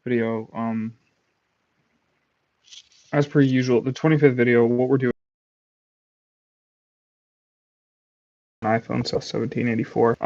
video. As per usual, the 25th video, what we're doing on iPhone, so 1784.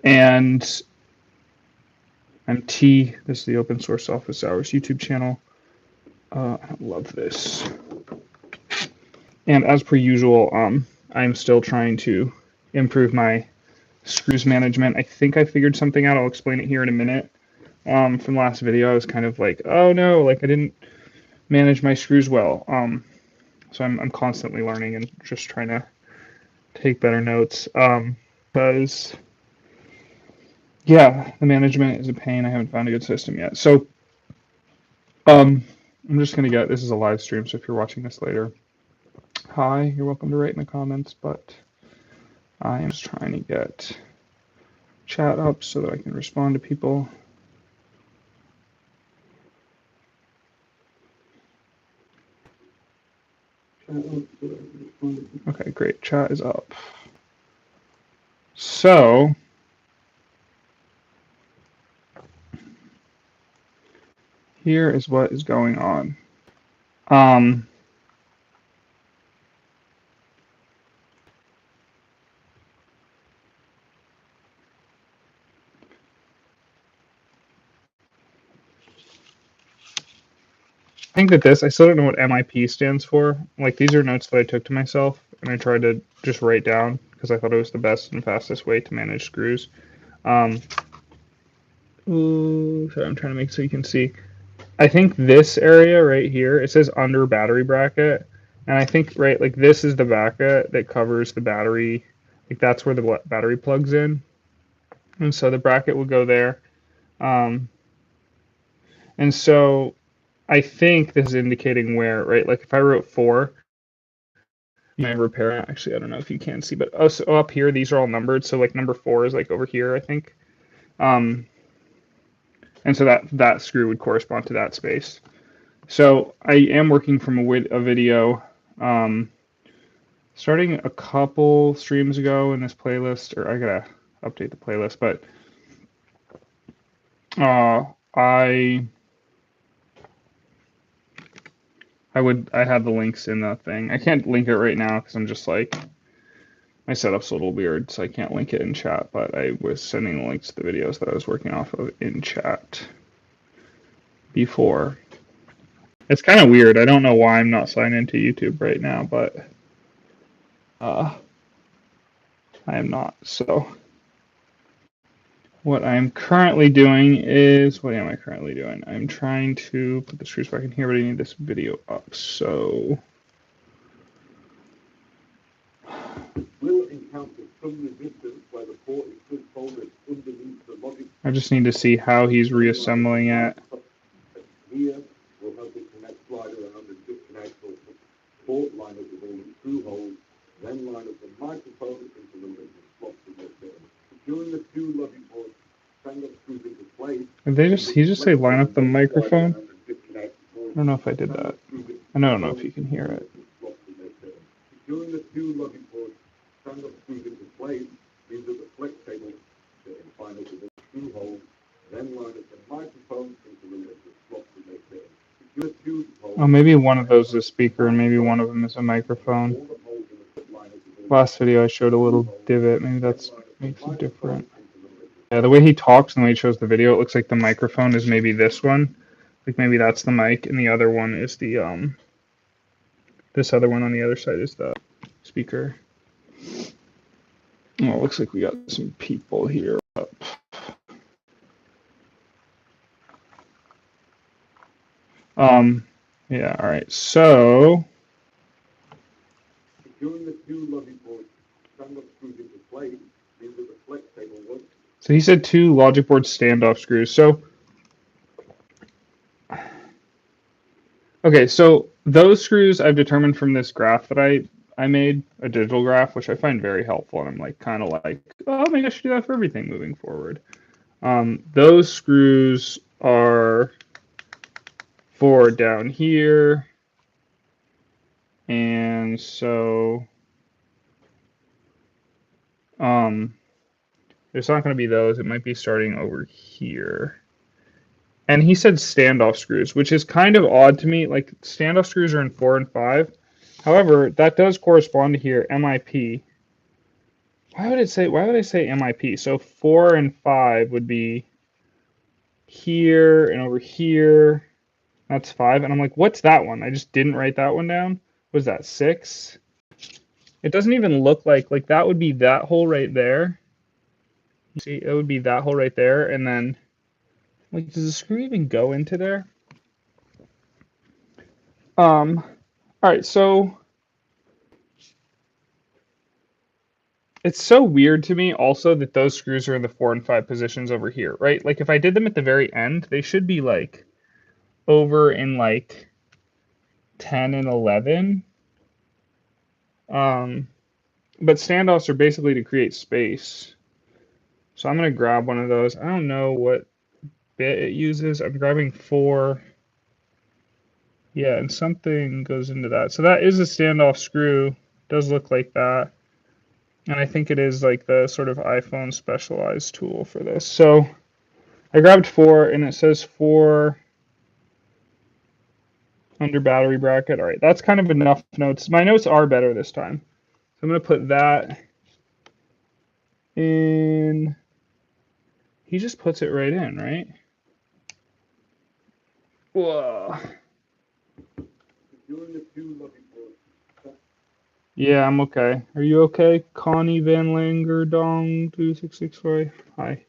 And I'm T. This is the Open Source Office Hours YouTube channel. I love this. And as per usual, I'm still trying to improve my screws management. I think I figured something out. I'll explain it here in a minute. From last video, I was kind of like, oh no, like I didn't manage my screws well. So I'm constantly learning and just trying to take better notes. Because yeah, the management is a pain. I haven't found a good system yet. So I'm just gonna get, this is a live stream, so if you're watching this later, hi, you're welcome to write in the comments, but I am just trying to get chat up so that I can respond to people. Okay, great, chat is up. So, here is what is going on. I think that this, I still don't know what MIP stands for. Like, these are notes that I took to myself, and I tried to just write down because I thought it was the best and fastest way to manage screws. Ooh, sorry, I'm trying to make so you can see. I think this area right here, it says under battery bracket, and I think, right, like this is the bracket that covers the battery, like that's where the battery plugs in, and so the bracket will go there. And so I think this is indicating where, right, like if I wrote 4, my repair, actually, I don't know if you can see, but so up here, these are all numbered, so like number 4 is like over here, I think. And so that screw would correspond to that space. So I am working from a video starting a couple streams ago in this playlist, or I gotta update the playlist, but I had the links in the thing. I can't link it right now because I'm just like, my setup's a little weird, so I can't link it in chat, but I was sending the links to the videos that I was working off of in chat before. It's kind of weird. I don't know why I'm not signed into YouTube right now, but I am not. So what I'm currently doing is, what am I currently doing? I'm trying to put the screws back in here, but I need this video up. So will encounter some resistance where the port is still folded underneath the logic. I just need to see how he's reassembling it. Here will help it connect slide around and disconnect the port line up with all the screw holes, then line up the microphone into the little slots in the bit. During the 2 logic boards, stand up screws into place. He just say line up the microphone? I don't know if I did that. I don't know if you can hear it. During the 2 logic boards, stand up screws into place, these are the flex cables that line up with the screw holes, then line up the microphone into the little slots in the bit. Oh, maybe one of those is a speaker and maybe one of them is a microphone. Last video I showed a little divot. Maybe that makes it different. Yeah, the way he talks and the way he shows the video, it looks like the microphone is maybe this one. Like maybe that's the mic and the other one is the this other one on the other side is the speaker. Oh, it looks like we got some people here up. Yeah, all right. So he said 2 logic board standoff screws. So okay, so those screws I've determined from this graph that I made, a digital graph, which I find very helpful, and I'm like kind of like, oh, maybe I should do that for everything moving forward. Those screws are for down here, and so it's not going to be those. It might be starting over here. And he said standoff screws, which is kind of odd to me. Like standoff screws are in 4 and 5. However, that does correspond to here, MIP. Why would I say MIP? So 4 and 5 would be here and over here. That's 5. And I'm like, what's that one? I just didn't write that one down. Was that 6? It doesn't even look like that would be that hole right there. See, it would be that hole right there. And then, like, does the screw even go into there? All right, so it's so weird to me also that those screws are in the 4 and 5 positions over here, right? Like if I did them at the very end, they should be like over in like 10 and 11. But standoffs are basically to create space. So I'm going to grab one of those. I don't know what bit it uses. I'm grabbing 4. Yeah, and something goes into that. So that is a standoff screw. It does look like that. And I think it is like the sort of iPhone specialized tool for this. So I grabbed 4 and it says 4 under battery bracket. All right, that's kind of enough notes. My notes are better this time. So I'm going to put that in. He just puts it right in, right? Whoa. Yeah, I'm okay. Are you okay? Connie Van Langer Dong 2664. Hi.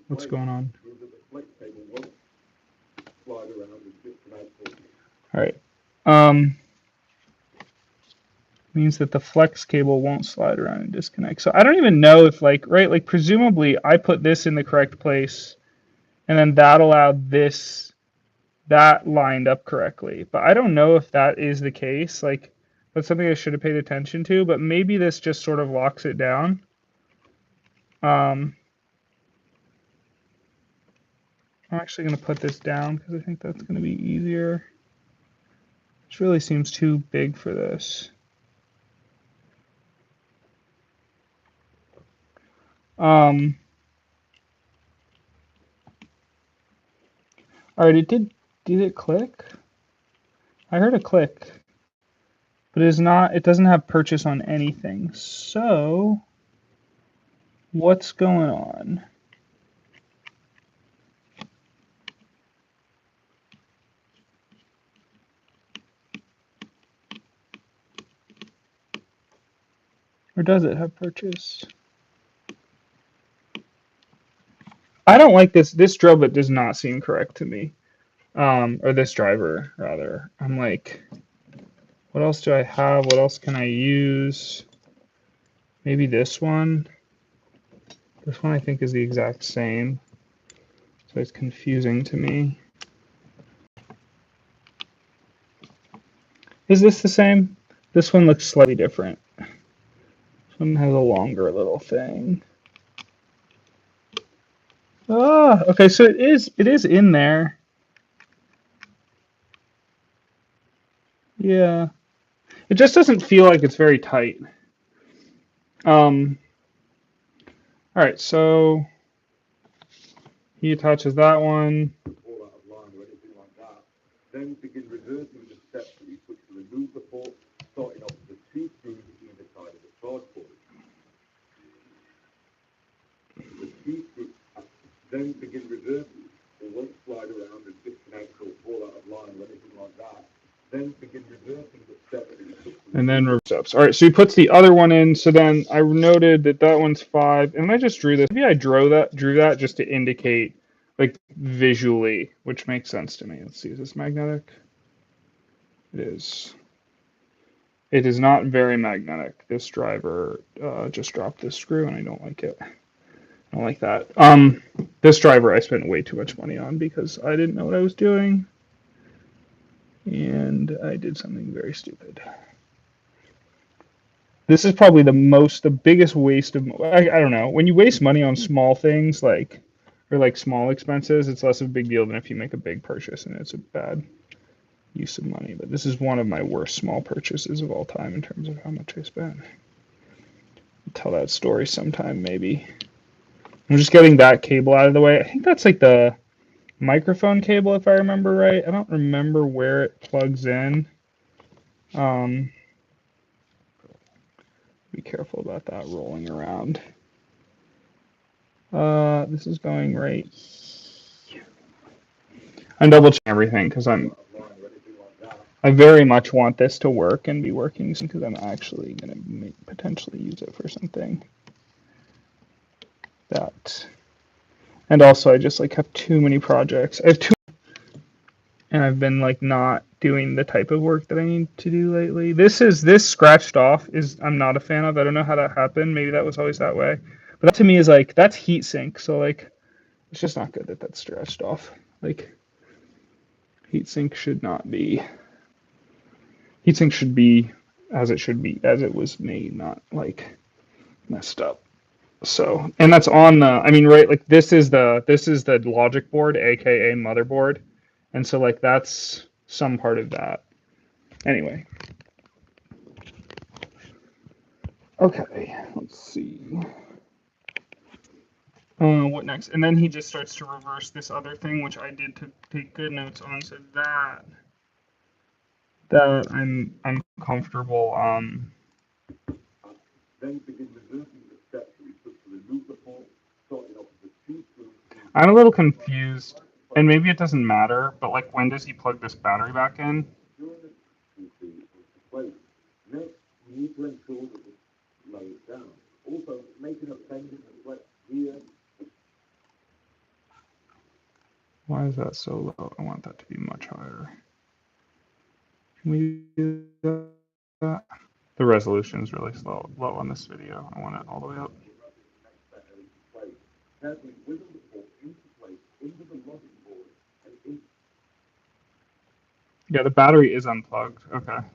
What's going on? All right. Means that the flex cable won't slide around and disconnect. So I don't even know if like presumably I put this in the correct place and then that allowed that lined up correctly. But I don't know if that is the case. Like that's something I should have paid attention to, but maybe this just sort of locks it down. I'm actually going to put this down because I think that's going to be easier. This really seems too big for this. All right, did it click? I heard a click, but it doesn't have purchase on anything. So what's going on? Or does it have purchase? I don't like this. This drill bit does not seem correct to me. Or this driver, rather. I'm like, what else do I have? What else can I use? Maybe this one. This one I think is the exact same. So it's confusing to me. Is this the same? This one looks slightly different. This one has a longer little thing. Ah, okay, so it is in there. Yeah. It just doesn't feel like it's very tight. All right, so he attaches that one. Then begin reversing the steps that you took to remove the port, starting off with the 2 screws either side of the charge port. The 2 screws, then begin reversing. It won't slide around and disconnect or fall out of line or anything like that. Then begin reversing the steps that you took. And then reverse steps. All right, so he puts the other one in. So then I noted that that one's 5, and I just drew this. Maybe I drew that just to indicate, like visually, which makes sense to me. Let's see, is this magnetic? It is. It is not very magnetic. This driver just dropped this screw, and I don't like it. I don't like that. This driver I spent way too much money on because I didn't know what I was doing, and I did something very stupid. This is probably the biggest waste of. I don't know. When you waste money on small things or small expenses, it's less of a big deal than if you make a big purchase and it's a bad use of money. But this is one of my worst small purchases of all time in terms of how much I spent. I'll tell that story sometime, maybe. I'm just getting that cable out of the way. I think that's like the microphone cable, if I remember right. I don't remember where it plugs in. Be careful about that rolling around. This is going right. I'm double checking everything because I very much want this to work and be working because I'm actually going to potentially use it for something. And also I just like have too many projects. And I've been like not doing the type of work that I need to do lately. This scratched off is I'm not a fan of. I don't know how that happened. Maybe that was always that way. But that to me is like that's heat sink. So like it's just not good that that's scratched off. Like heatsink should not be. Heatsink should be as it should be, as it was made, not like messed up. So, and that's on the, I mean, right, like this is the logic board, aka motherboard. And so like that's some part of that. Anyway. Okay, let's see. What next? And then he just starts to reverse this other thing, which I did to take good notes on, so that I'm comfortable. I'm a little confused, and maybe it doesn't matter, but like when does he plug this battery back in? Why is that so low? I want that to be much higher. Can we do that? The resolution is really low on this video. I want it all the way up. Yeah, the battery is unplugged. Okay. All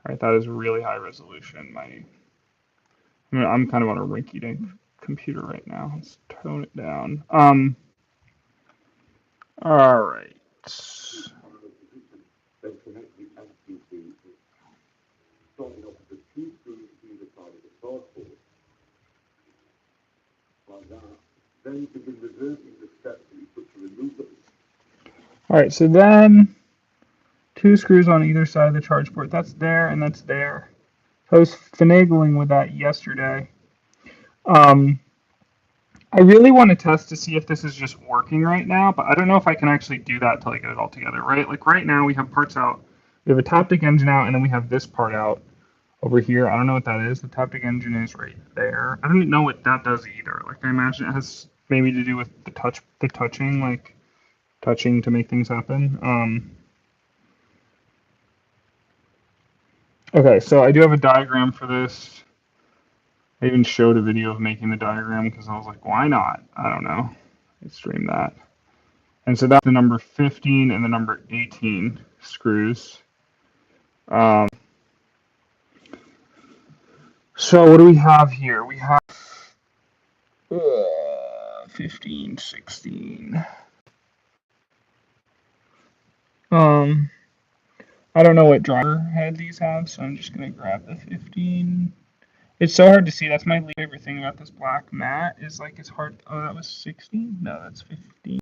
right, that is really high resolution. I'm kind of on a rinky-dink computer right now. Let's tone it down. All right. All right, so then 2 screws on either side of the charge port. That's there and that's there. I was finagling with that yesterday. I really want to test to see if this is just working right now, but I don't know if I can actually do that till I get it all together, right? Like right now we have parts out. We have a Taptic engine out, and then we have this part out over here. I don't know what that is. The Taptic engine is right there. I don't even know what that does either. Like I imagine it has maybe to do with the touching, like touching to make things happen. Okay, so I do have a diagram for this. I even showed a video of making the diagram because I was like, why not? I don't know. I streamed that. And so that's the number 15 and the number 18 screws. So what do we have here? We have 15, 16. I don't know what driver head these have, so I'm just going to grab the 15. It's so hard to see. That's my favorite thing about this black mat is like it's hard. Oh, that was 16? No, that's 15.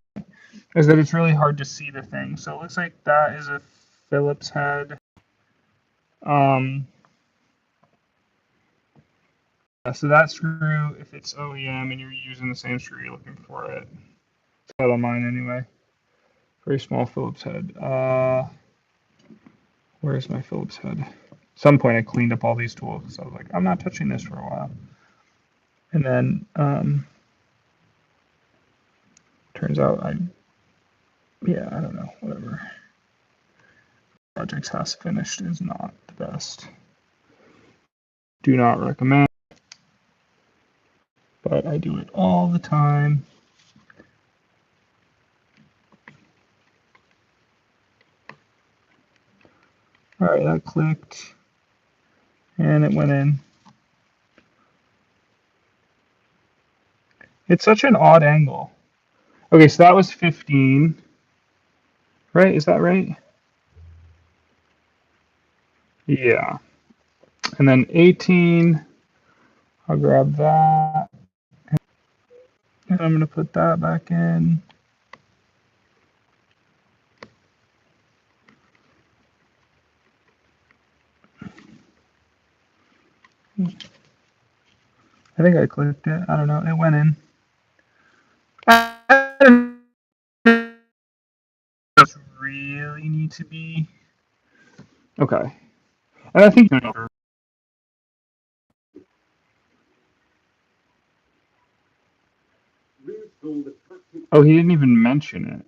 Is that it's really hard to see the thing. So it looks like that is a Phillips head. So that screw, if it's OEM and you're using the same screw, you're looking for it. It's out on mine anyway. Very small Phillips head. Where's my Phillips head? At some point I cleaned up all these tools because I was like, I'm not touching this for a while. And then turns out I don't know, whatever. Projects has finished is not the best. Do not recommend, but I do it all the time. All right, that clicked and it went in. It's such an odd angle. Okay, so that was 15. Right? Is that right? Yeah. And then 18, I'll grab that. And I'm going to put that back in. I think I clicked it. I don't know. It went in. I don't really need to be. Okay. And I think. Oh, he didn't even mention it.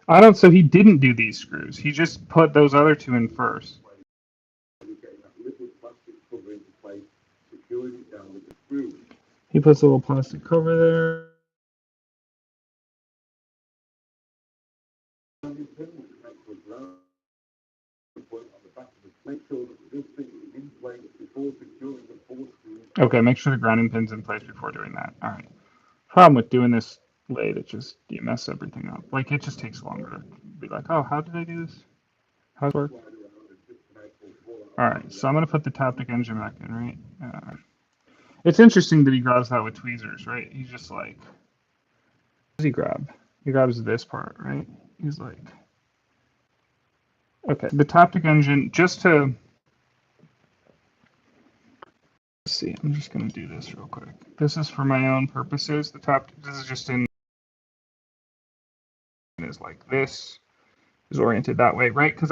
I don't. So he didn't do these screws. He just put those other two in first. He puts a little plastic cover there. Okay, make sure the grounding pin's in place before doing that. All right. Problem with doing this late, it just you mess everything up. Like it just takes longer to be like, oh, how did I do this? How does it work? All right, so I'm gonna put the Taptic engine back in, right? It's interesting that he grabs that with tweezers, right? He's just like, what does he grab? He grabs this part, right? He's like, okay, the Taptic engine, just to let's see, I'm just gonna do this real quick. This is for my own purposes. This is just in is like this is oriented that way, right? Because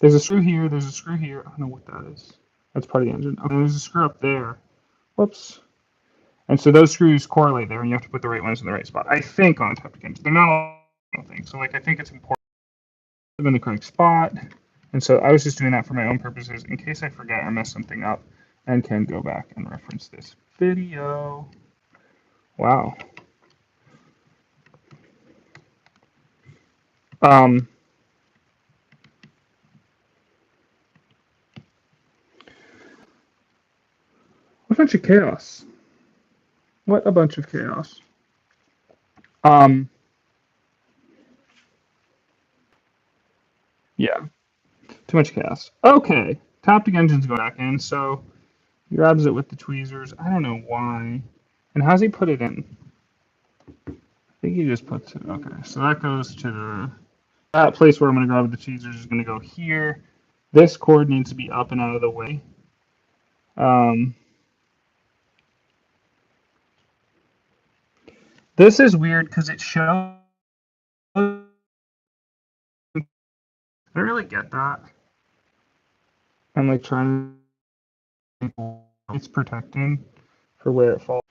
there's a screw here, there's a screw here. I don't know what that is. That's part of the engine. Okay, there's a screw up there. Whoops. And so those screws correlate there, and you have to put the right ones in the right spot. I think on a Taptic engine. They're not all things. So like I think it's important to put them in the correct spot. And so I was just doing that for my own purposes in case I forget or mess something up and can go back and reference this video. Wow. Um, what a bunch of chaos. What a bunch of chaos. Yeah, too much chaos. Okay, Taptic engine's going back in, so he grabs it with the tweezers. I don't know why. And how's he put it in? I think he just puts it. Okay, so that goes to that place where I'm going to grab the tweezers is going to go here. This cord needs to be up and out of the way. This is weird because it shows. I don't really get that. I'm like trying to. It's protecting for where it falls.